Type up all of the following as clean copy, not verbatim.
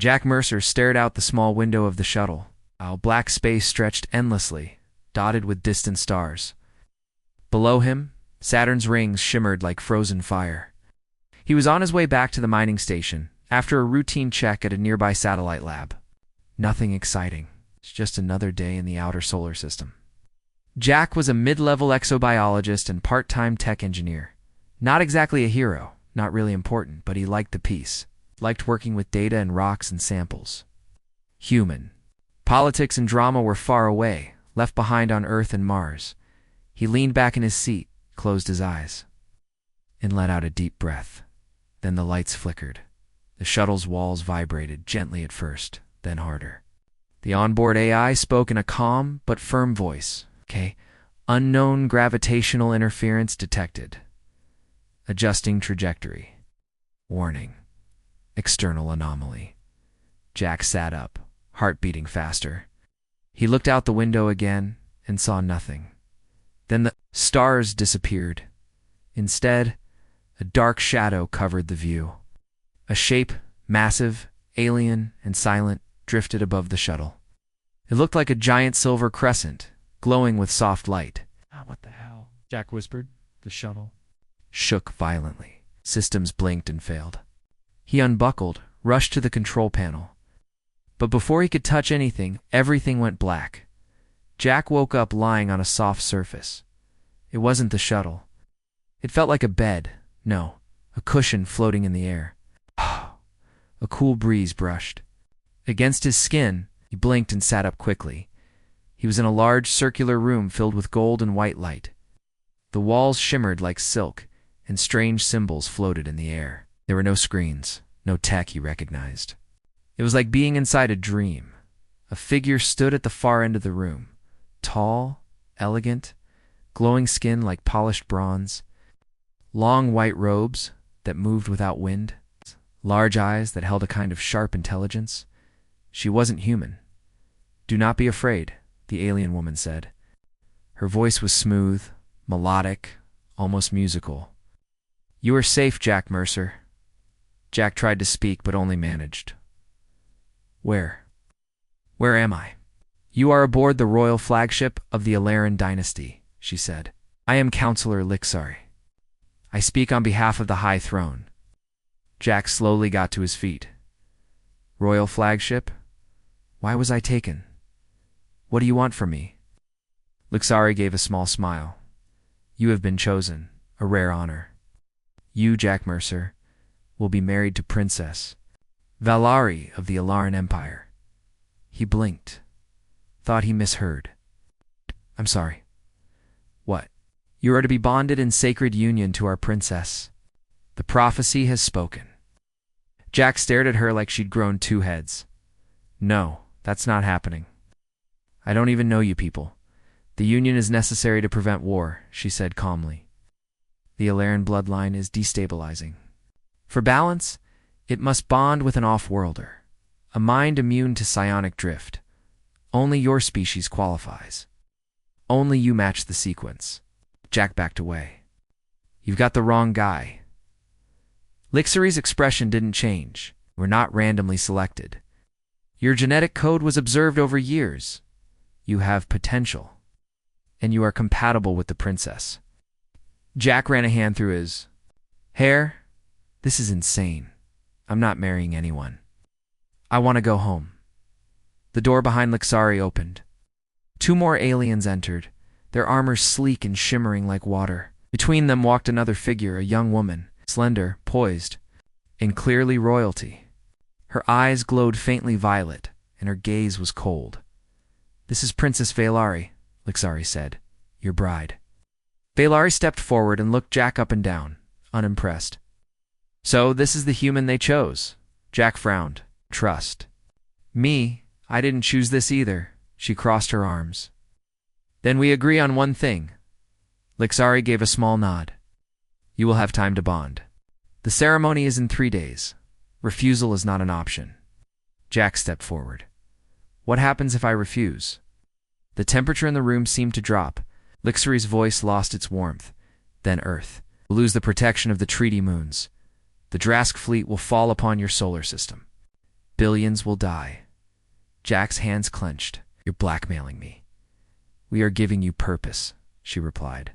Jack Mercer stared out the small window of the shuttle. While black space stretched endlessly, dotted with distant stars. Below him, Saturn's rings shimmered like frozen fire. He was on his way back to the mining station, after a routine check at a nearby satellite lab. Nothing exciting. It's just another day in the outer solar system. Jack was a mid-level exobiologist and part-time tech engineer. Not exactly a hero, not really important, but he liked the peace. Liked working with data and rocks and samples. Human. Politics and drama were far away, left behind on Earth and Mars. He leaned back in his seat, closed his eyes, and let out a deep breath. Then the lights flickered. The shuttle's walls vibrated, gently at first, then harder. The onboard AI spoke in a calm but firm voice. Okay, unknown gravitational interference detected. Adjusting trajectory. Warning. External anomaly. Jack sat up, heart beating faster. He looked out the window again and saw nothing. Then the stars disappeared. Instead, a dark shadow covered the view. A shape, massive, alien, and silent, drifted above the shuttle. It looked like a giant silver crescent, glowing with soft light. What the hell? Jack whispered. The shuttle shook violently. Systems blinked and failed. He unbuckled, rushed to the control panel. But before he could touch anything, everything went black. Jack woke up lying on a soft surface. It wasn't the shuttle. It felt like a bed. No, a cushion floating in the air. A cool breeze brushed against his skin. He blinked and sat up quickly. He was in a large circular room filled with gold and white light. The walls shimmered like silk, and strange symbols floated in the air. There were no screens, no tech he recognized. It was like being inside a dream. A figure stood at the far end of the room, tall, elegant, glowing skin like polished bronze, long white robes that moved without wind, large eyes that held a kind of sharp intelligence. She wasn't human. "Do not be afraid," the alien woman said. Her voice was smooth, melodic, almost musical. "You are safe, Jack Mercer." Jack tried to speak, but only managed. Where am I?" "You are aboard the royal flagship of the Alaran dynasty," she said. "I am Counselor Lixari. I speak on behalf of the High Throne." Jack slowly got to his feet. "Royal flagship? Why was I taken? What do you want from me?" Lixari gave a small smile. "You have been chosen, a rare honor. You, Jack Mercer, will be married to Princess Valari of the Alaran Empire." He blinked. Thought he misheard. "I'm sorry." "What?" "You are to be bonded in sacred union to our princess. The prophecy has spoken." Jack stared at her like she'd grown two heads. "No, that's not happening. I don't even know you people. The union is necessary to prevent war," she said calmly. "The Alaran bloodline is destabilizing. For balance, it must bond with an off-worlder, a mind immune to psionic drift. Only your species qualifies. Only you match the sequence." Jack backed away. "You've got the wrong guy." Lixari's expression didn't change. "We're not randomly selected. Your genetic code was observed over years. You have potential. And you are compatible with the princess." Jack ran a hand through his hair. "This is insane. I'm not marrying anyone. I want to go home." The door behind Lixari opened. Two more aliens entered, their armor sleek and shimmering like water. Between them walked another figure, a young woman, slender, poised, and clearly royalty. Her eyes glowed faintly violet, and her gaze was cold. "This is Princess Valari," Lixari said. "Your bride." Valari stepped forward and looked Jack up and down, unimpressed. "So this is the human they chose." Jack frowned. "Trust." "Me? I didn't choose this either." She crossed her arms. "Then we agree on one thing." Lixari gave a small nod. "You will have time to bond. The ceremony is in 3 days. Refusal is not an option." Jack stepped forward. "What happens if I refuse?" The temperature in the room seemed to drop. Lixari's voice lost its warmth. "Then Earth will lose the protection of the treaty moons. The Drask fleet will fall upon your solar system. Billions will die. Jack's hands clenched. You're blackmailing me. We are giving you purpose, she replied,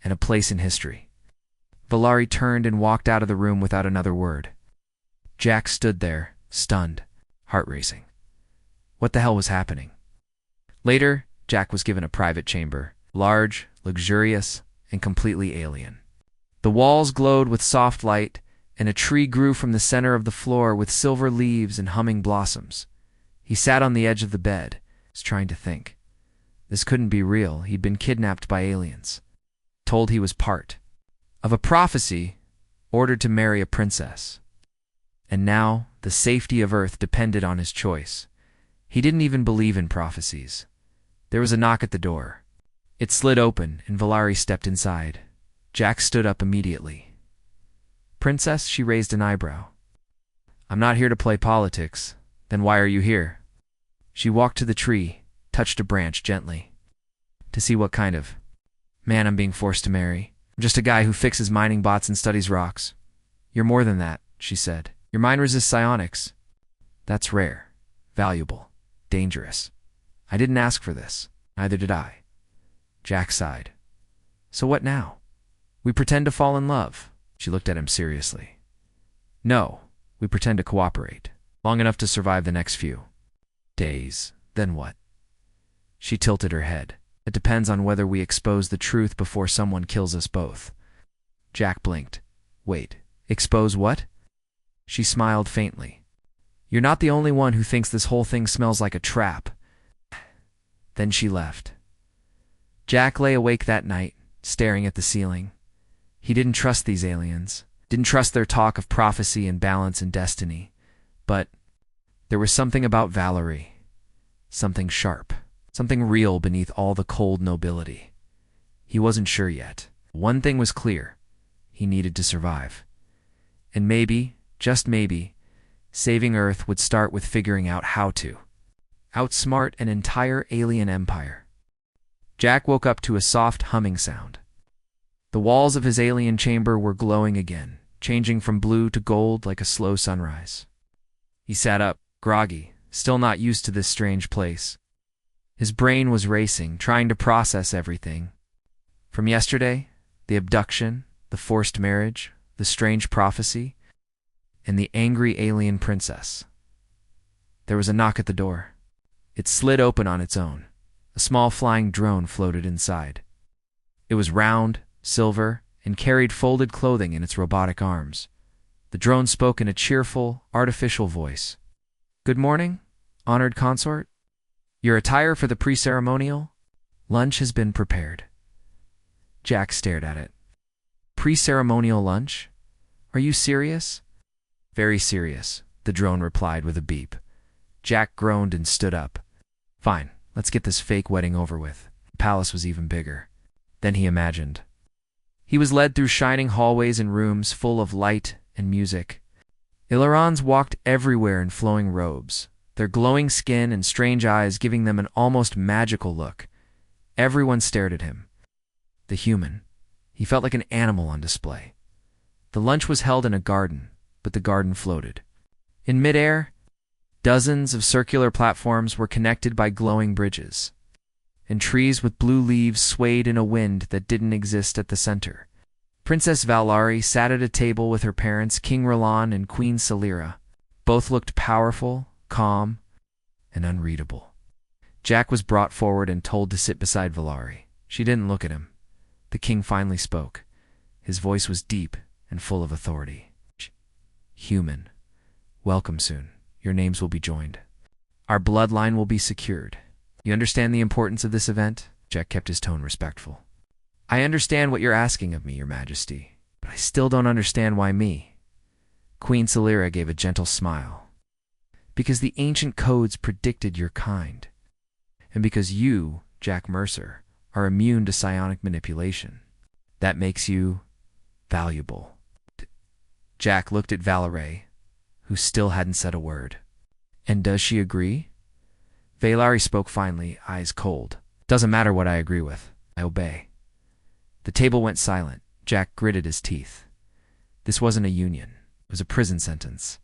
and a place in history. Valari turned and walked out of the room without another word. Jack stood there, stunned, heart racing. What the hell was happening? Later, Jack was given a private chamber, large, luxurious, and completely alien. The walls glowed with soft light, and a tree grew from the center of the floor with silver leaves and humming blossoms. He sat on the edge of the bed, trying to think. This couldn't be real. He'd been kidnapped by aliens, told he was part of a prophecy, ordered to marry a princess. And now, the safety of Earth depended on his choice. He didn't even believe in prophecies. There was a knock at the door. It slid open, and Valari stepped inside. Jack stood up immediately. Princess, she raised an eyebrow. I'm not here to play politics. Then why are you here? She walked to the tree, touched a branch gently. To see what kind of man I'm being forced to marry. I'm just a guy who fixes mining bots and studies rocks. You're more than that, she said. Your mind resists psionics. That's rare, valuable, dangerous. I didn't ask for this. Neither did I. Jack sighed. So what now? We pretend to fall in love. She looked at him seriously. No, we pretend to cooperate. Long enough to survive the next few days. Then what? She tilted her head. It depends on whether we expose the truth before someone kills us both. Jack blinked. Wait, expose what? She smiled faintly. You're not the only one who thinks this whole thing smells like a trap. Then she left. Jack lay awake that night, staring at the ceiling. He didn't trust these aliens, didn't trust their talk of prophecy and balance and destiny. But there was something about Valari, something sharp, something real beneath all the cold nobility. He wasn't sure yet. One thing was clear. He needed to survive. And maybe, just maybe, saving Earth would start with figuring out how to outsmart an entire alien empire. Jack woke up to a soft humming sound. The walls of his alien chamber were glowing again, changing from blue to gold like a slow sunrise. He sat up, groggy, still not used to this strange place. His brain was racing, trying to process everything. From yesterday, the abduction, the forced marriage, the strange prophecy, and the angry alien princess. There was a knock at the door. It slid open on its own. A small flying drone floated inside. It was round, silver, and carried folded clothing in its robotic arms. The drone spoke in a cheerful, artificial voice. Good morning, honored consort. Your attire for the pre-ceremonial? Lunch has been prepared. Jack stared at it. Pre-ceremonial lunch? Are you serious? Very serious, the drone replied with a beep. Jack groaned and stood up. Fine, let's get this fake wedding over with. The palace was even bigger. Then he imagined. He was led through shining hallways and rooms full of light and music. Illarons walked everywhere in flowing robes, their glowing skin and strange eyes giving them an almost magical look. Everyone stared at him. The human. He felt like an animal on display. The lunch was held in a garden, but the garden floated. In midair, dozens of circular platforms were connected by glowing bridges, and trees with blue leaves swayed in a wind that didn't exist at the center. Princess Valari sat at a table with her parents, King Roland and Queen Celira. Both looked powerful, calm, and unreadable. Jack was brought forward and told to sit beside Valari. She didn't look at him. The king finally spoke. His voice was deep and full of authority. Human, welcome soon. Your names will be joined. Our bloodline will be secured. You understand the importance of this event? Jack kept his tone respectful. I understand what you're asking of me, Your Majesty, but I still don't understand why me. Queen Celira gave a gentle smile. Because the ancient codes predicted your kind. And because you, Jack Mercer, are immune to psionic manipulation. That makes you valuable. Jack looked at Valari, who still hadn't said a word. And does she agree? Valari spoke finally, eyes cold. Doesn't matter what I agree with. I obey. The table went silent. Jack gritted his teeth. This wasn't a union. It was a prison sentence.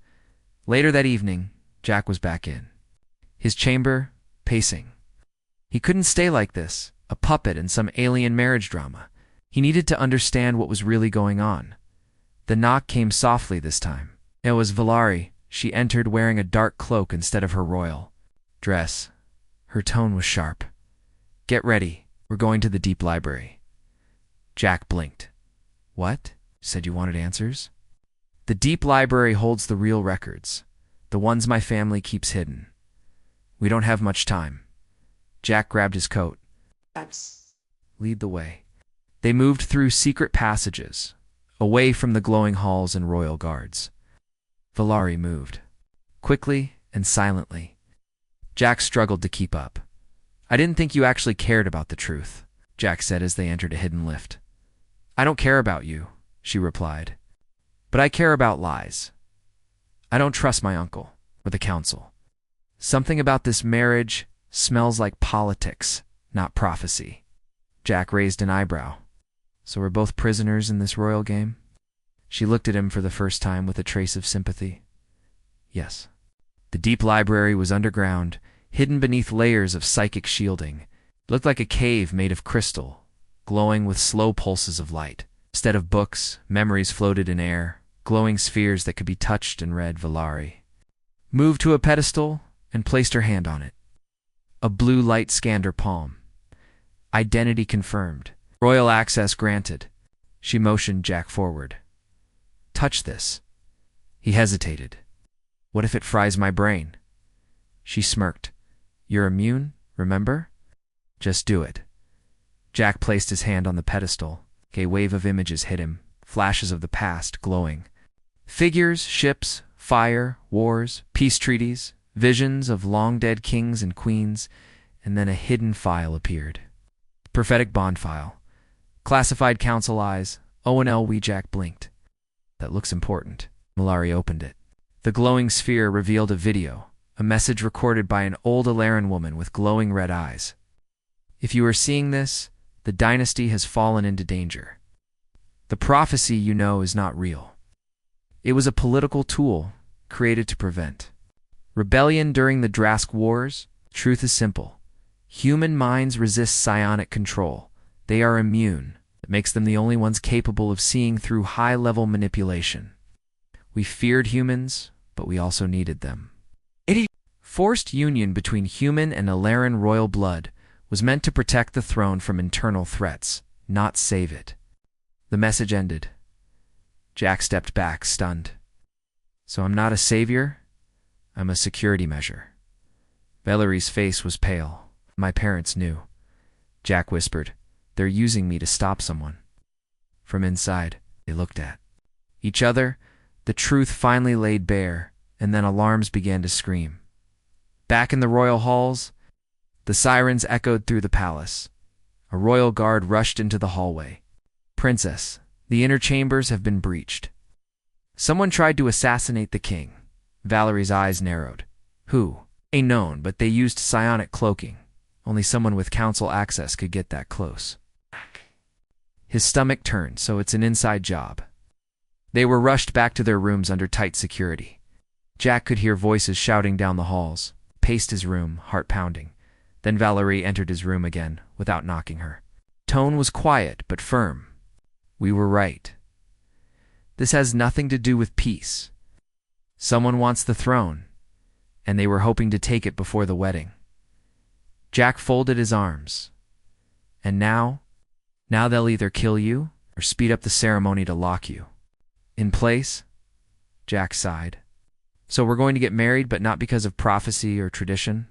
Later that evening, Jack was back in his chamber, pacing. He couldn't stay like this, a puppet in some alien marriage drama. He needed to understand what was really going on. The knock came softly this time. It was Valari. She entered wearing a dark cloak instead of her royal dress. Her tone was sharp. "Get ready. We're going to the deep library." Jack blinked. "What?" Said you wanted answers? "The deep library holds the real records, the ones my family keeps hidden. We don't have much time." Jack grabbed his coat. "Lead the way." They moved through secret passages, away from the glowing halls and royal guards. Valari moved, quickly and silently. Jack struggled to keep up. "I didn't think you actually cared about the truth," Jack said as they entered a hidden lift. "I don't care about you," she replied. "But I care about lies. I don't trust my uncle or the council. Something about this marriage smells like politics, not prophecy." Jack raised an eyebrow. "So we're both prisoners in this royal game?" She looked at him for the first time with a trace of sympathy. "Yes." The deep library was underground, hidden beneath layers of psychic shielding. It looked like a cave made of crystal, glowing with slow pulses of light. Instead of books, memories floated in air, glowing spheres that could be touched and read. Valari moved to a pedestal and placed her hand on it. A blue light scanned her palm. Identity confirmed. Royal access granted. She motioned Jack forward. "Touch this." He hesitated. "What if it fries my brain?" She smirked. "You're immune, remember? Just do it." Jack placed his hand on the pedestal. A wave of images hit him, flashes of the past glowing. Figures, ships, fire, wars, peace treaties, visions of long-dead kings and queens, and then a hidden file appeared. Prophetic bond file. Classified council eyes. O&L. Jack blinked. "That looks important." Valari opened it. The glowing sphere revealed a video, a message recorded by an old Alaran woman with glowing red eyes. "If you are seeing this, the dynasty has fallen into danger. The prophecy you know is not real. It was a political tool created to prevent rebellion during the Drask Wars. Truth is simple. Human minds resist psionic control. They are immune. It makes them the only ones capable of seeing through high-level manipulation. We feared humans, but we also needed them." Forced union between human and Alaran royal blood was meant to protect the throne from internal threats, not save it. The message ended. Jack stepped back, stunned. "So I'm not a savior? I'm a security measure." Valari's face was pale. "My parents knew." Jack whispered, "They're using me to stop someone." From inside, they looked at each other. The truth finally laid bare, and then alarms began to scream. Back in the royal halls, the sirens echoed through the palace. A royal guard rushed into the hallway. "Princess, the inner chambers have been breached. Someone tried to assassinate the king." Valari's eyes narrowed. "Who?" "Ain't known, but they used psionic cloaking. Only someone with council access could get that close." His stomach turned, so it's an inside job. They were rushed back to their rooms under tight security. Jack could hear voices shouting down the halls, paced his room, heart pounding. Then Valari entered his room again, without knocking her. Tone was quiet, but firm. "We were right. This has nothing to do with peace. Someone wants the throne, and they were hoping to take it before the wedding." Jack folded his arms. "And now they'll either kill you or speed up the ceremony to lock you in place?" Jack sighed. "So we're going to get married, but not because of prophecy or tradition?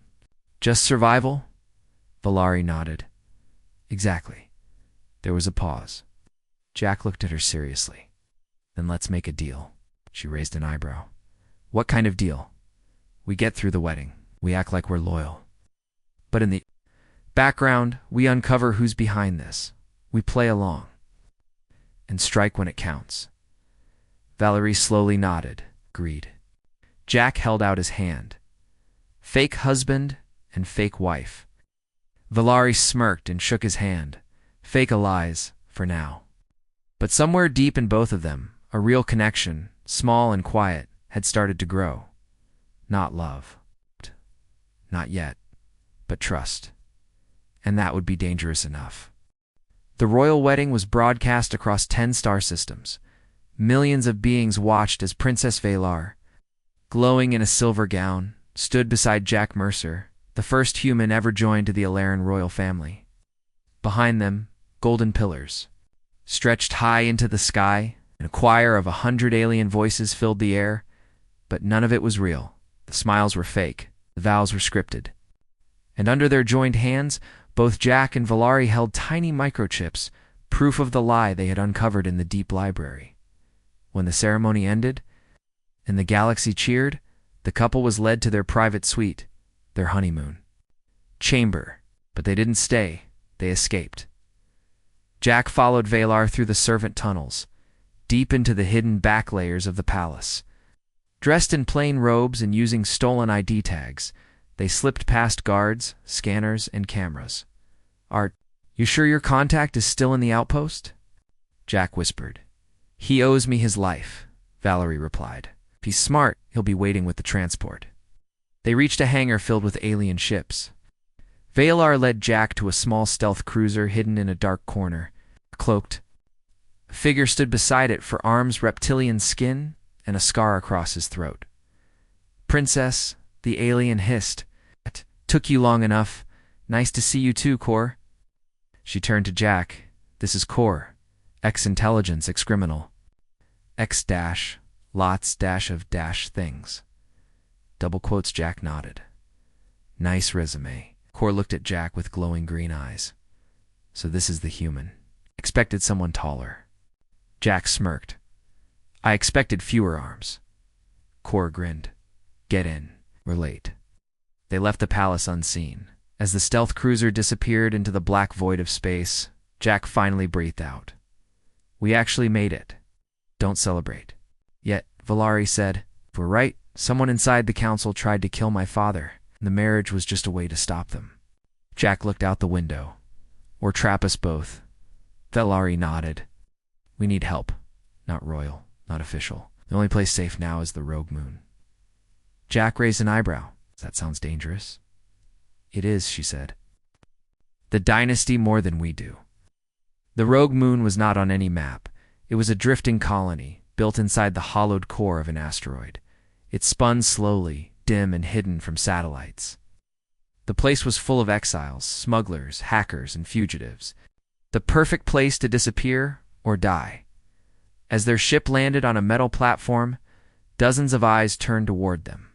Just survival?" Valari nodded. "Exactly." There was a pause. Jack looked at her seriously. "Then let's make a deal." She raised an eyebrow. "What kind of deal?" "We get through the wedding. We act like we're loyal. But in the background, we uncover who's behind this. We play along. And strike when it counts." Valari slowly nodded, agreed. Jack held out his hand. "Fake husband and fake wife." Valari smirked and shook his hand. "Fake allies, for now." But somewhere deep in both of them, a real connection, small and quiet, had started to grow. Not love. Not yet. But trust. And that would be dangerous enough. The royal wedding was broadcast across 10 star systems. Millions of beings watched as Princess Valar, glowing in a silver gown, stood beside Jack Mercer, the first human ever joined to the Alaran royal family. Behind them, golden pillars stretched high into the sky, and a choir of 100 alien voices filled the air, but none of it was real. The smiles were fake, the vows were scripted. And under their joined hands, both Jack and Valari held tiny microchips, proof of the lie they had uncovered in the deep library. When the ceremony ended, and the galaxy cheered, the couple was led to their private suite, their honeymoon chamber. But they didn't stay, they escaped. Jack followed Valar through the servant tunnels, deep into the hidden back layers of the palace. Dressed in plain robes and using stolen ID tags, they slipped past guards, scanners, and cameras. "Art, you sure your contact is still in the outpost?" Jack whispered. "He owes me his life," Valerie replied. "If he's smart, he'll be waiting with the transport." They reached a hangar filled with alien ships. Valar led Jack to a small stealth cruiser hidden in a dark corner. Cloaked, a figure stood beside it, for arms reptilian skin and a scar across his throat. "Princess," the alien hissed. "Took you long enough. Nice to see you too, Kor." She turned to Jack. "This is Kor, ex-intelligence, ex-criminal. X-lots-of-things. Double quotes. Jack nodded. "Nice resume." Kor looked at Jack with glowing green eyes. "So this is the human. Expected someone taller." Jack smirked. "I expected fewer arms." Kor grinned. "Get in. We're late." They left the palace unseen. As the stealth cruiser disappeared into the black void of space, Jack finally breathed out. "We actually made it. Don't celebrate." "Yet," Valari said, "if we're right, someone inside the council tried to kill my father, and the marriage was just a way to stop them." Jack looked out the window. "Or trap us both." Valari nodded. "We need help. Not royal, not official. The only place safe now is the Rogue Moon." Jack raised an eyebrow. "That sounds dangerous." "It is," she said. "The dynasty more than we do." The Rogue Moon was not on any map. It was a drifting colony, built inside the hollowed core of an asteroid. It spun slowly, dim and hidden from satellites. The place was full of exiles, smugglers, hackers, and fugitives. The perfect place to disappear or die. As their ship landed on a metal platform, dozens of eyes turned toward them.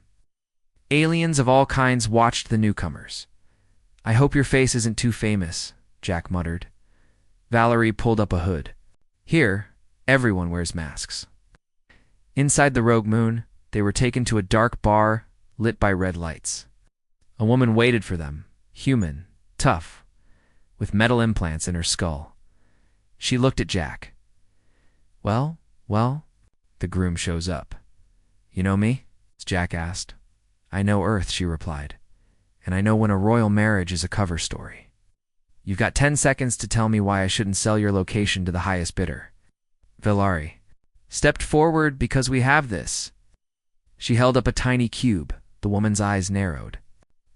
Aliens of all kinds watched the newcomers. "I hope your face isn't too famous," Jack muttered. Valerie pulled up a hood. "Here, everyone wears masks." Inside the Rogue Moon, they were taken to a dark bar lit by red lights. A woman waited for them, human, tough, with metal implants in her skull. She looked at Jack. Well, the groom shows up. "You know me?" Jack asked. "I know Earth," she replied. "And I know when a royal marriage is a cover story." "You've got 10 seconds to tell me why I shouldn't sell your location to the highest bidder." Valari stepped forward. "Because we have this." She held up a tiny cube. The woman's eyes narrowed.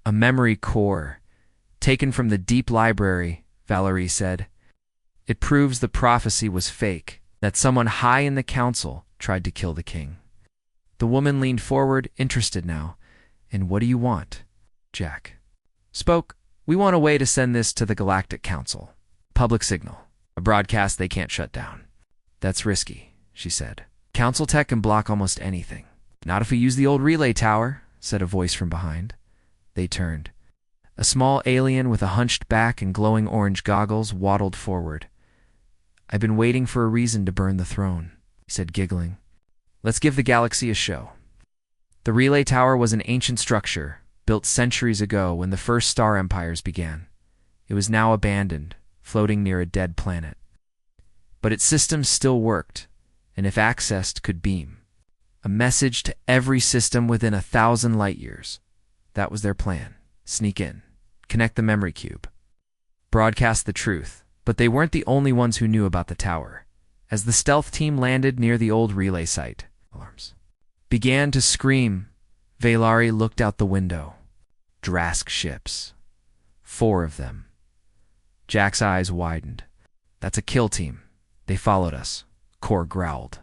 "A memory core, taken from the deep library," Valerie said. "It proves the prophecy was fake, that someone high in the council tried to kill the king." The woman leaned forward, interested now. "And what do you want?" Jack spoke. "We want a way to send this to the Galactic Council. Public signal. A broadcast they can't shut down." "That's risky," she said. "Council tech can block almost anything." "Not if we use the old relay tower," said a voice from behind. They turned. A small alien with a hunched back and glowing orange goggles waddled forward. "I've been waiting for a reason to burn the throne," he said, giggling. "Let's give the galaxy a show." The relay tower was an ancient structure, built centuries ago when the first star empires began. It was now abandoned, floating near a dead planet. But its systems still worked, and if accessed, could beam a message to every system within 1,000 light years. That was their plan. Sneak in, connect the memory cube, broadcast the truth. But they weren't the only ones who knew about the tower. As the stealth team landed near the old relay site, alarms began to scream. Valari looked out the window. Drask ships. 4 of them. Jack's eyes widened. That's a kill team. They followed us. Kor growled.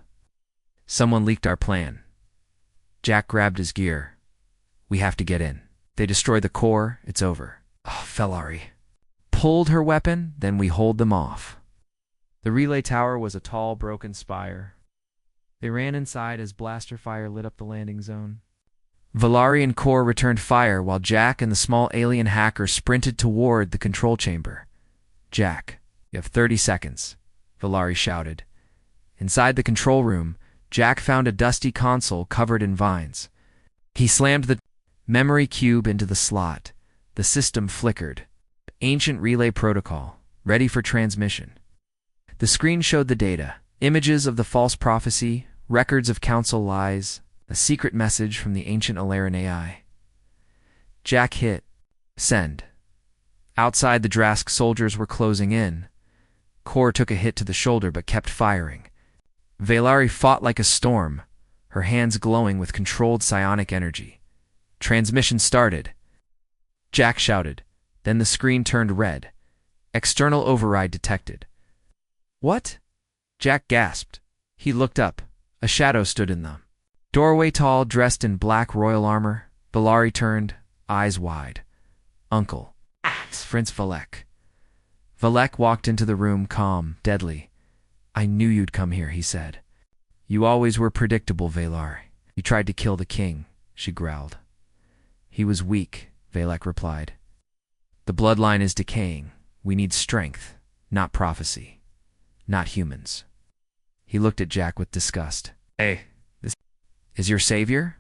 Someone leaked our plan. Jack grabbed his gear. We have to get in. They destroy the core, it's over. Oh, Valari pulled her weapon, then we hold them off. The relay tower was a tall, broken spire. They ran inside as blaster fire lit up the landing zone. Valari and Kor returned fire while Jack and the small alien hacker sprinted toward the control chamber. Jack, you have 30 seconds, Valari shouted. Inside the control room, Jack found a dusty console covered in vines. He slammed the memory cube into the slot. The system flickered. Ancient relay protocol, ready for transmission. The screen showed the data, images of the false prophecy, records of council lies, a secret message from the ancient Alaran AI. Jack hit send. Outside, the Drask soldiers were closing in. Kor took a hit to the shoulder but kept firing. Valari fought like a storm, her hands glowing with controlled psionic energy. Transmission started. Jack shouted. Then the screen turned red. External override detected. What? Jack gasped. He looked up. A shadow stood in the doorway, tall, dressed in black royal armor. Valari turned, eyes wide. Uncle. Prince Valek. Valek walked into the room, calm, deadly. I knew you'd come here, he said. You always were predictable, Valari. You tried to kill the king, she growled. He was weak, Valek replied. The bloodline is decaying. We need strength, not prophecy, not humans. He looked at Jack with disgust. Hey, this is your savior?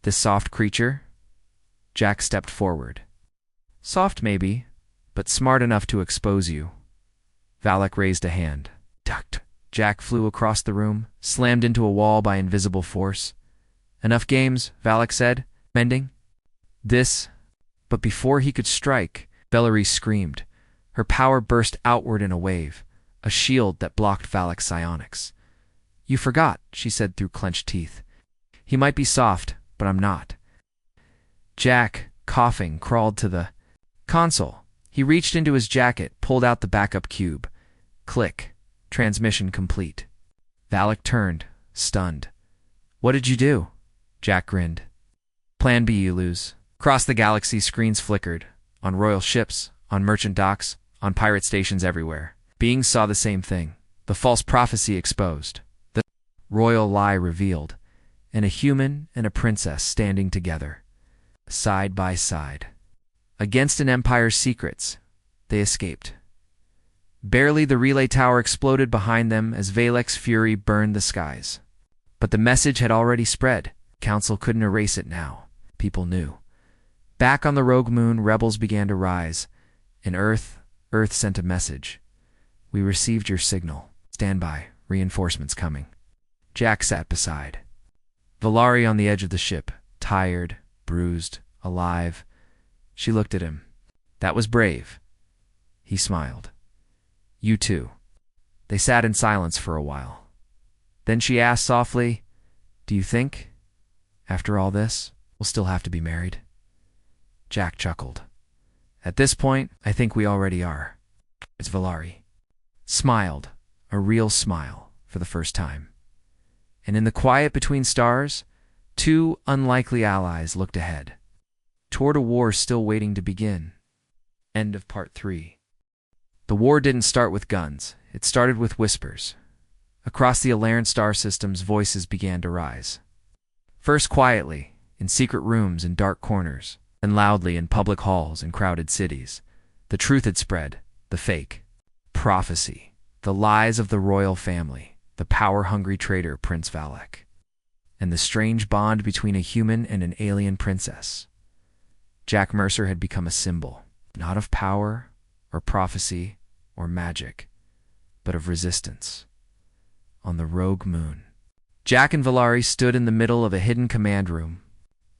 This soft creature? Jack stepped forward. Soft maybe, but smart enough to expose you. Valek raised a hand. Ducked. Jack flew across the room, slammed into a wall by invisible force. Enough games, Valek said, mending. This. But before he could strike, Valari screamed. Her power burst outward in a wave, a shield that blocked Valek's psionics. You forgot, she said through clenched teeth. He might be soft, but I'm not. Jack, coughing, crawled to the console. He reached into his jacket, pulled out the backup cube. Click. Transmission complete. Valek turned, stunned. What did you do? Jack grinned. Plan B, you lose. Across the galaxy, screens flickered. On royal ships, on merchant docks, on pirate stations everywhere. Beings saw the same thing. The false prophecy exposed. The royal lie revealed. And a human and a princess standing together. Side by side. Against an empire's secrets, they escaped. Barely the relay tower exploded behind them as Valek's fury burned the skies. But the message had already spread. Council couldn't erase it now. People knew. Back on the rogue moon, rebels began to rise. And Earth sent a message. We received your signal. Stand by. Reinforcements coming. Jack sat beside. Valari on the edge of the ship, tired, bruised, alive. She looked at him. That was brave. He smiled. You too. They sat in silence for a while. Then she asked softly, Do you think, after all this, we'll still have to be married? Jack chuckled. At this point, I think we already are. It's Valari. Smiled, a real smile, for the first time. And in the quiet between stars, 2 unlikely allies looked ahead, toward a war still waiting to begin. End of part 3. The war didn't start with guns. It started with whispers. Across the Alaran star systems, voices began to rise. First quietly, in secret rooms and dark corners, then loudly in public halls and crowded cities. The truth had spread, the fake. Prophecy, the lies of the royal family, the power-hungry traitor Prince Valek, and the strange bond between a human and an alien princess. Jack Mercer had become a symbol, not of power or prophecy or magic, but of resistance. On the rogue moon, Jack and Valari stood in the middle of a hidden command room.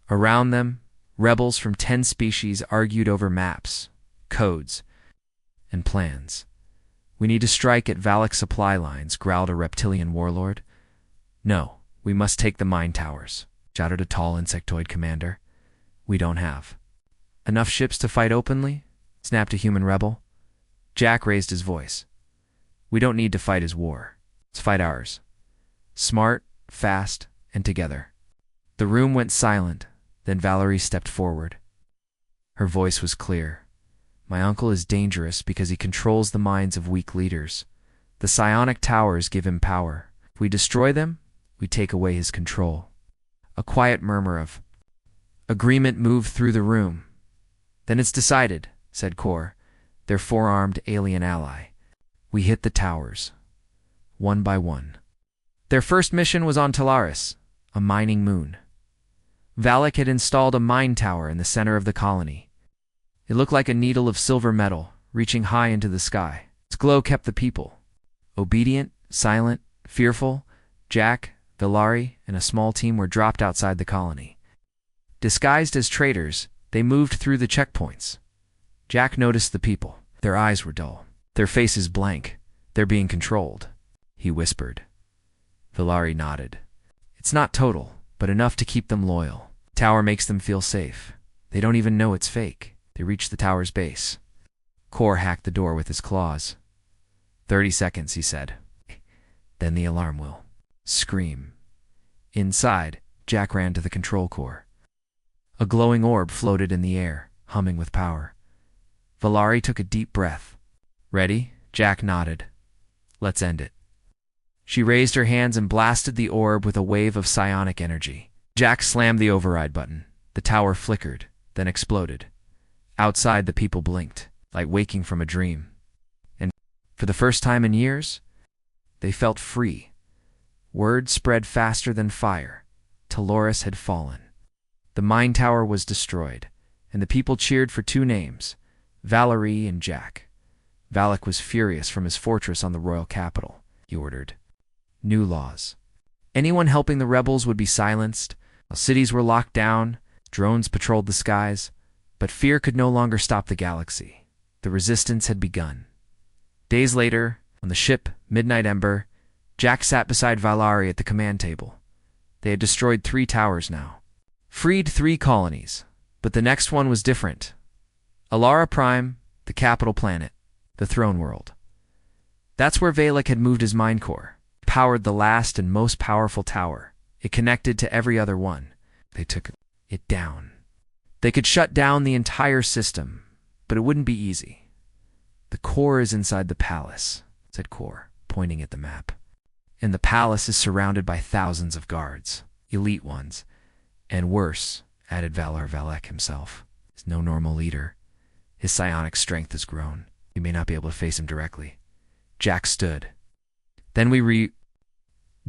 Around them, rebels from 10 species argued over maps, codes, and plans. We need to strike at Valek's supply lines, growled a reptilian warlord. No, we must take the mine towers. shouted a tall insectoid commander. We don't have enough ships to fight openly, snapped a human rebel. Jack raised his voice. We don't need to fight his war. Let's fight ours. Smart, fast, and together. The room went silent, then Valerie stepped forward. Her voice was clear. My uncle is dangerous because he controls the minds of weak leaders. The psionic towers give him power. If we destroy them, we take away his control. A quiet murmur of agreement moved through the room. Then it's decided, said Kor, their four-armed alien ally. We hit the towers, one by one. Their first mission was on Talaris, a mining moon. Valak had installed a mine tower in the center of the colony. It looked like a needle of silver metal, reaching high into the sky. Its glow kept the people obedient, silent, fearful. Jack, Valari, and a small team were dropped outside the colony. Disguised as traitors, they moved through the checkpoints. Jack noticed the people. Their eyes were dull, their faces blank. They're being controlled, he whispered. Valari nodded. It's not total, but enough to keep them loyal. Tower makes them feel safe. They don't even know it's fake. They reach the tower's base. Kor hacked the door with his claws. 30 seconds, he said. Then the alarm will scream. Inside, Jack ran to the control core. A glowing orb floated in the air, humming with power. Valari took a deep breath. Ready? Jack nodded. Let's end it. She raised her hands and blasted the orb with a wave of psionic energy. Jack slammed the override button. The tower flickered, then exploded. Outside, the people blinked, like waking from a dream. And for the first time in years, they felt free. Word spread faster than fire. Talaris had fallen. The mine tower was destroyed, and the people cheered for two names, Valerie and Jack. Valak was furious from his fortress on the royal capital. He ordered new laws. Anyone helping the rebels would be silenced. Cities were locked down. Drones patrolled the skies. But fear could no longer stop the galaxy. The resistance had begun. Days later, on the ship Midnight Ember, Jack sat beside Valari at the command table. They had destroyed 3 towers now. Freed 3 colonies. But the next one was different. Alara Prime, the capital planet, the throne world. That's where Valak had moved his mine core. Powered the last and most powerful tower. It connected to every other one. They took it down. They could shut down the entire system, but it wouldn't be easy. The core is inside the palace, said Kor, pointing at the map. And the palace is surrounded by thousands of guards, elite ones. And worse, added Valar Valek himself, is no normal leader. His psionic strength has grown. You may not be able to face him directly. Jack stood. Then we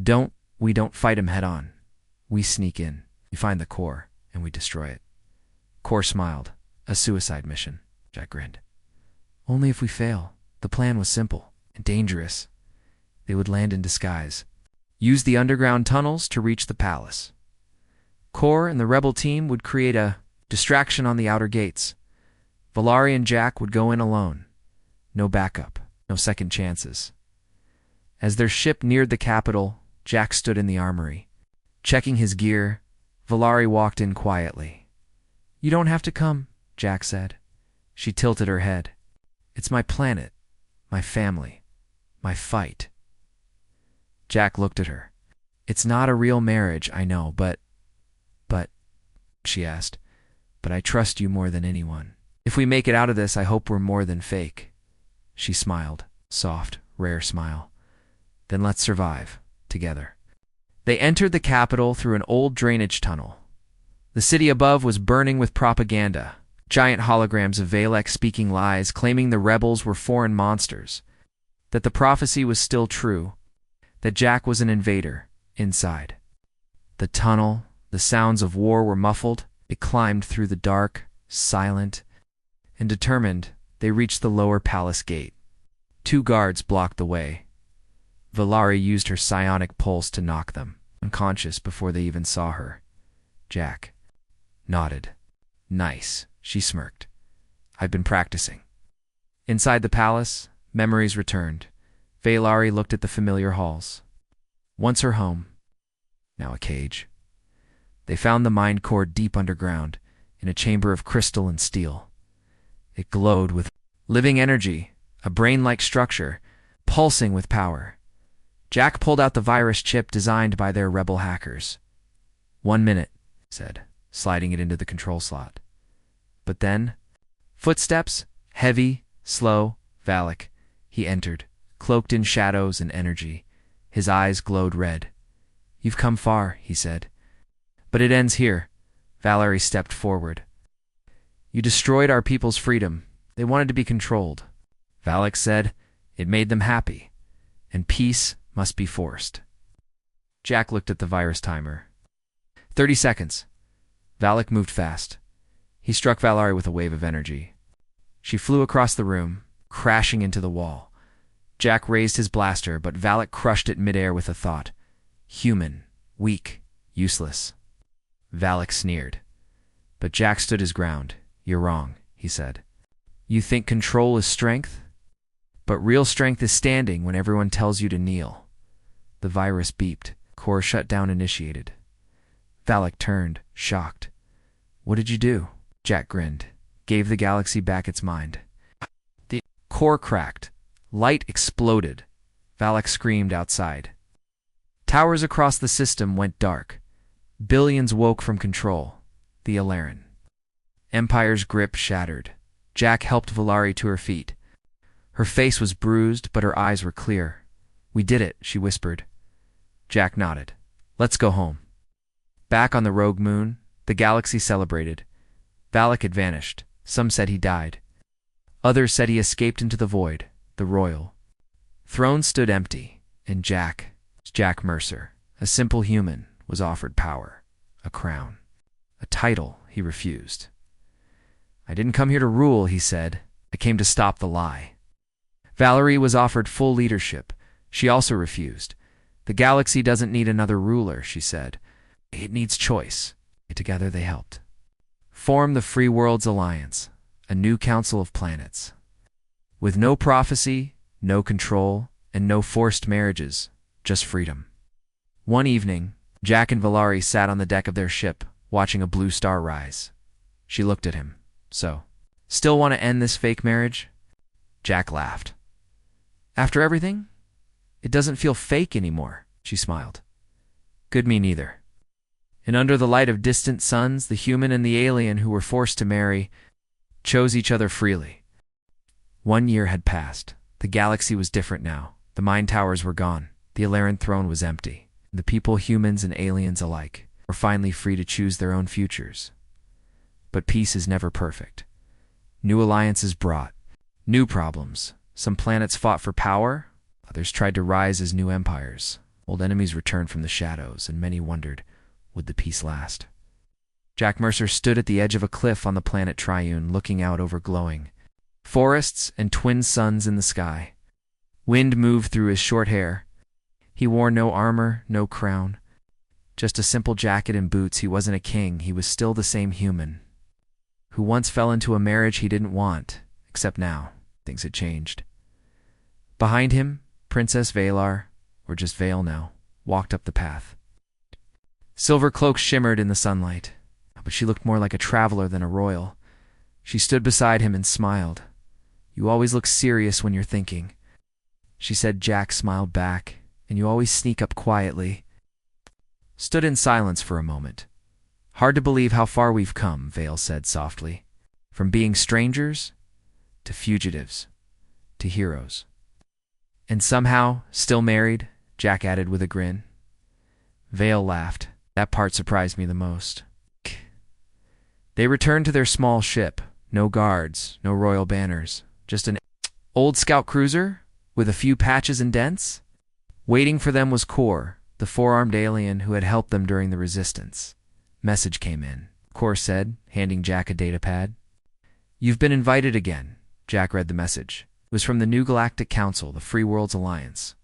don't fight him head on. We sneak in. We find the core, and we destroy it. Kor smiled. A suicide mission. Jack grinned. Only if we fail. The plan was simple and dangerous. They would land in disguise. Use the underground tunnels to reach the palace. Kor and the rebel team would create a distraction on the outer gates. Valari and Jack would go in alone. No backup. No second chances. As their ship neared the capital, Jack stood in the armory. Checking his gear, Valari walked in quietly. You don't have to come, Jack said. She tilted her head. It's my planet, my family, my fight. Jack looked at her. It's not a real marriage, I know, but, she asked, but I trust you more than anyone. If we make it out of this, I hope we're more than fake. She smiled, soft, rare smile. Then let's survive, together. They entered the capital through an old drainage tunnel. The city above was burning with propaganda, giant holograms of Valek speaking lies, claiming the rebels were foreign monsters, that the prophecy was still true, that Jack was an invader, inside. The tunnel, the sounds of war were muffled. They climbed through the dark, silent, and determined. They reached the lower palace gate. 2 guards blocked the way. Valari used her psionic pulse to knock them, unconscious before they even saw her. Jack nodded. Nice, she smirked. I've been practicing. Inside the palace, memories returned. Valari looked at the familiar halls. Once her home, now a cage. They found the mind core deep underground, in a chamber of crystal and steel. It glowed with living energy, a brain-like structure, pulsing with power. Jack pulled out the virus chip designed by their rebel hackers. 1 minute, he said, sliding it into the control slot. But then, footsteps, heavy, slow, Valak. He entered, cloaked in shadows and energy. His eyes glowed red. "You've come far," he said. "But it ends here." Valerie stepped forward. "You destroyed our people's freedom. They wanted to be controlled." Valak said, "It made them happy, and peace must be forced." Jack looked at the virus timer. 30 seconds. Valak moved fast. He struck Valerie with a wave of energy. She flew across the room, crashing into the wall. Jack raised his blaster, but Valak crushed it midair with a thought. Human, weak, useless. Valak sneered. But Jack stood his ground. "You're wrong," he said. "You think control is strength? But real strength is standing when everyone tells you to kneel." The virus beeped. Core shutdown initiated. Valak turned, shocked. "What did you do?" Jack grinned. "Gave the galaxy back its mind." The core cracked. Light exploded. Valak screamed outside. Towers across the system went dark. Billions woke from control. The Alaran. Empire's grip shattered. Jack helped Valerie to her feet. Her face was bruised, but her eyes were clear. "We did it," she whispered. Jack nodded. "Let's go home." Back on the rogue moon, the galaxy celebrated. Valak had vanished. Some said he died. Others said he escaped into the void, the royal. Throne stood empty, and Jack Mercer, a simple human, was offered power, a crown, a title he refused. "I didn't come here to rule," he said. "I came to stop the lie." Valerie was offered full leadership. She also refused. "The galaxy doesn't need another ruler," she said. "It needs choice." Together they helped form the Free Worlds Alliance, a new council of planets. With no prophecy, no control, and no forced marriages, just freedom. One evening, Jack and Valerie sat on the deck of their ship, watching a blue star rise. She looked at him. "So, still want to end this fake marriage?" Jack laughed. "After everything? It doesn't feel fake anymore," she smiled. "Good, me neither." And under the light of distant suns, the human and the alien who were forced to marry chose each other freely. 1 year had passed. The galaxy was different now. The mind towers were gone. The Alaran throne was empty. The people, humans and aliens alike, were finally free to choose their own futures. But peace is never perfect. New alliances brought new problems. Some planets fought for power. Others tried to rise as new empires. Old enemies returned from the shadows, and many wondered, would the peace last? Jack Mercer stood at the edge of a cliff on the planet Triune, looking out over glowing forests and twin suns in the sky. Wind moved through his short hair. He wore no armor, no crown. Just a simple jacket and boots. He wasn't a king. He was still the same human who once fell into a marriage he didn't want, except now things had changed. Behind him, Princess Valar, or just Vale now, walked up the path. Silver cloaks shimmered in the sunlight, but she looked more like a traveler than a royal. She stood beside him and smiled. "You always look serious when you're thinking," she said. Jack smiled back. "And you always sneak up quietly." Stood in silence for a moment. "Hard to believe how far we've come," Vale said softly. "From being strangers to fugitives to heroes." "And somehow still married," Jack added with a grin. Vale laughed. "That part surprised me the most." They returned to their small ship. No guards, no royal banners, just an old scout cruiser with a few patches and dents. Waiting for them was Core, the four-armed alien who had helped them during the resistance. Message came in. Core said, handing Jack a datapad. "You've been invited again." Jack read the message. It was from the New Galactic Council, the Free Worlds Alliance.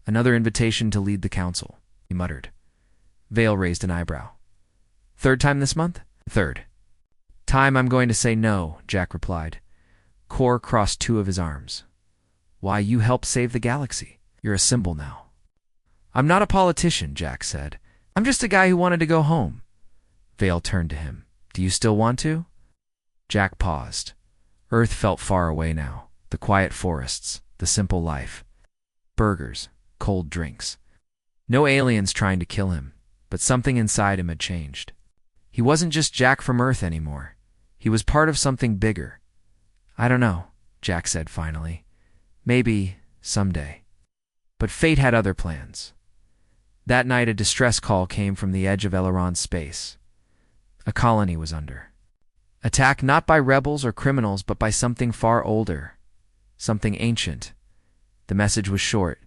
"Another invitation to lead the council," he muttered. Vale raised an eyebrow. "Third time this month?" "Third time I'm going to say no," Jack replied. Core crossed two of his arms. "Why, you helped save the galaxy. You're a symbol now." "I'm not a politician," Jack said. "I'm just a guy who wanted to go home." Vale turned to him. Do you still want to? Jack paused. Earth felt far away now. The quiet forests, the simple life. Burgers, cold drinks. No aliens trying to kill him, but something inside him had changed. He wasn't just Jack from Earth anymore. He was part of something bigger. I don't know, Jack said finally. Maybe someday. But fate had other plans. That night a distress call came from the edge of Eleron's space. A colony was under attack, not by rebels or criminals, but by something far older, something ancient. The message was short.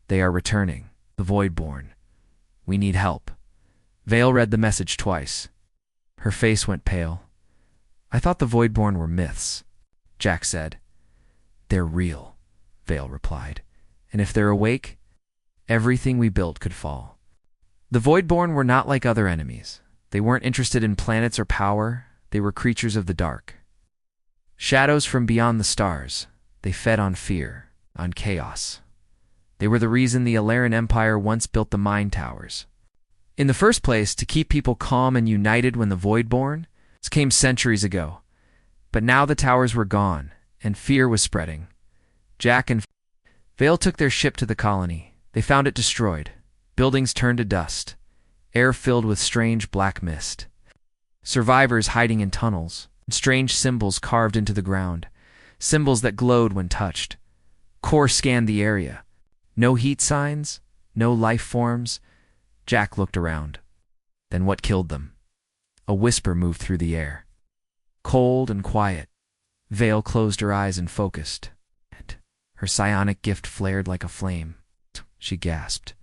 They are returning, the Voidborn. We need help. Vale read the message twice. Her face went pale. I thought the Voidborn were myths, Jack said. They're real, Vale replied. And if they're awake, everything we built could fall. The Voidborn were not like other enemies. They weren't interested in planets or power. They were creatures of the dark. Shadows from beyond the stars. They fed on fear, on chaos. They were the reason the Alaran Empire once built the Mine Towers. In the first place, to keep people calm and united when the Voidborn came centuries ago. But now the towers were gone, and fear was spreading. Jack and Vale took their ship to the colony. They found it destroyed. Buildings turned to dust. Air filled with strange black mist. Survivors hiding in tunnels. Strange symbols carved into the ground. Symbols that glowed when touched. Core scanned the area. No heat signs. No life forms. Jack looked around. Then what killed them? A whisper moved through the air. Cold and quiet. Vale closed her eyes and focused. Her psionic gift flared like a flame. She gasped.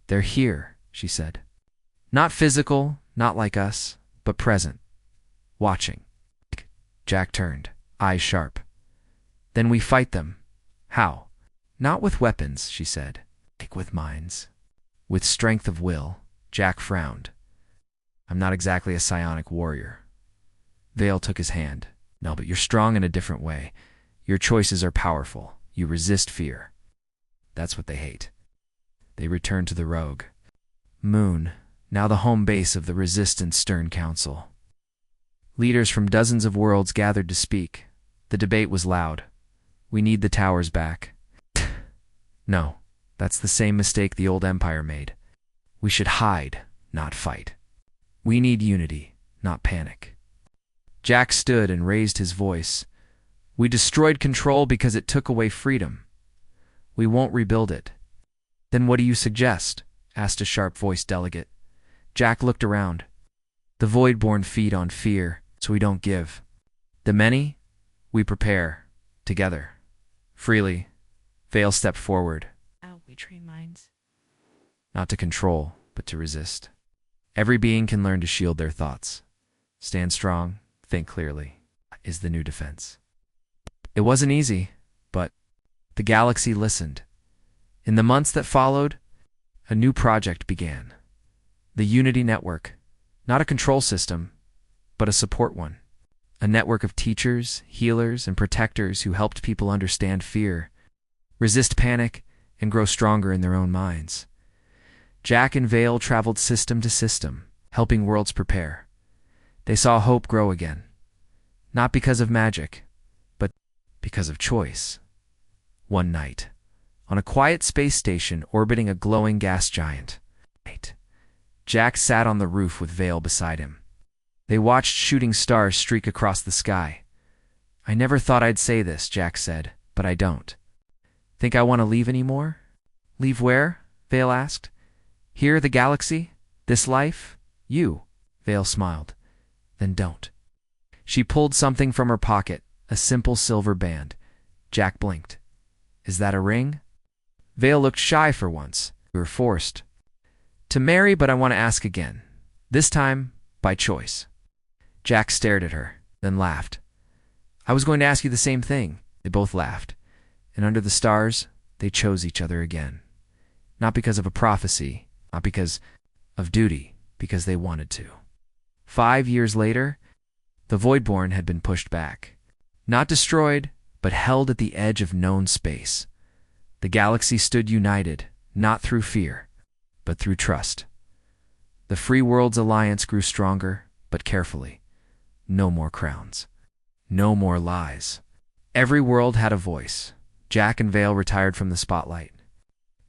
They're here, she said. Not physical, not like us, but present. Watching. Jack turned, eyes sharp. Then we fight them. How? Not with weapons, she said. Like with minds. With strength of will. Jack frowned. I'm not exactly a psionic warrior. Vale took his hand. No, but you're strong in a different way. Your choices are powerful. You resist fear. That's what they hate. They returned to the Rogue. Moon, now the home base of the Resistance Stern Council. Leaders from dozens of worlds gathered to speak. The debate was loud. We need the towers back. No, that's the same mistake the old Empire made. We should hide, not fight. We need unity, not panic. Jack stood and raised his voice. We destroyed control because it took away freedom. We won't rebuild it. Then what do you suggest? Asked a sharp-voiced delegate. Jack looked around. The Voidborn feed on fear, so we don't give. The many? We prepare. Together. Freely. Vale stepped forward. We train minds. Not to control, but to resist. Every being can learn to shield their thoughts. Stand strong, think clearly, is the new defense. It wasn't easy, but the galaxy listened. In the months that followed, a new project began. The Unity Network, not a control system, but a support one. A network of teachers, healers, and protectors who helped people understand fear, resist panic, and grow stronger in their own minds. Jack and Vale traveled system to system, helping worlds prepare. They saw hope grow again. Not because of magic, but because of choice. One night, on a quiet space station orbiting a glowing gas giant, Jack sat on the roof with Vale beside him. They watched shooting stars streak across the sky. I never thought I'd say this, Jack said, but I don't. Think I want to leave anymore? Leave where? Vale asked. Here, the galaxy? This life? You? Vale smiled. Then don't. She pulled something from her pocket, a simple silver band. Jack blinked. Is that a ring? Vale looked shy for once. We were forced to marry, but I want to ask again. This time, by choice. Jack stared at her, then laughed. I was going to ask you the same thing. They both laughed. And under the stars, they chose each other again. Not because of a prophecy, not because of duty, because they wanted to. 5 years later, the Voidborn had been pushed back. Not destroyed, but held at the edge of known space. The galaxy stood united, not through fear, but through trust. The Free Worlds Alliance grew stronger, but carefully. No more crowns. No more lies. Every world had a voice. Jack and Vale retired from the spotlight.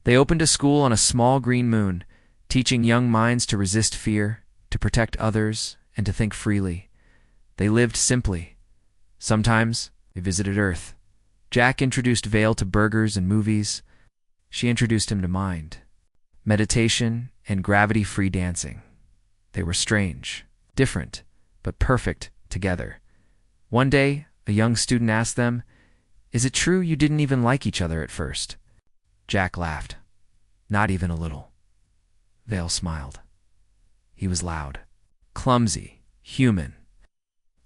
They opened a school on a small green moon, teaching young minds to resist fear, to protect others, and to think freely. They lived simply. Sometimes they visited Earth. Jack introduced Vale to burgers and movies. She introduced him to mind, meditation, and gravity-free dancing. They were strange, different, but perfect together. One day, a young student asked them, "Is it true you didn't even like each other at first?" Jack laughed. Not even a little. Vale smiled. He was loud, clumsy, human.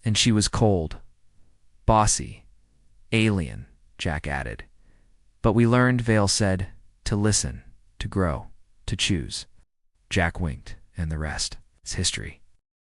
And she was cold, bossy, alien, Jack added. But we learned, Vale said, to listen, to grow, to choose. Jack winked, and the rest is history.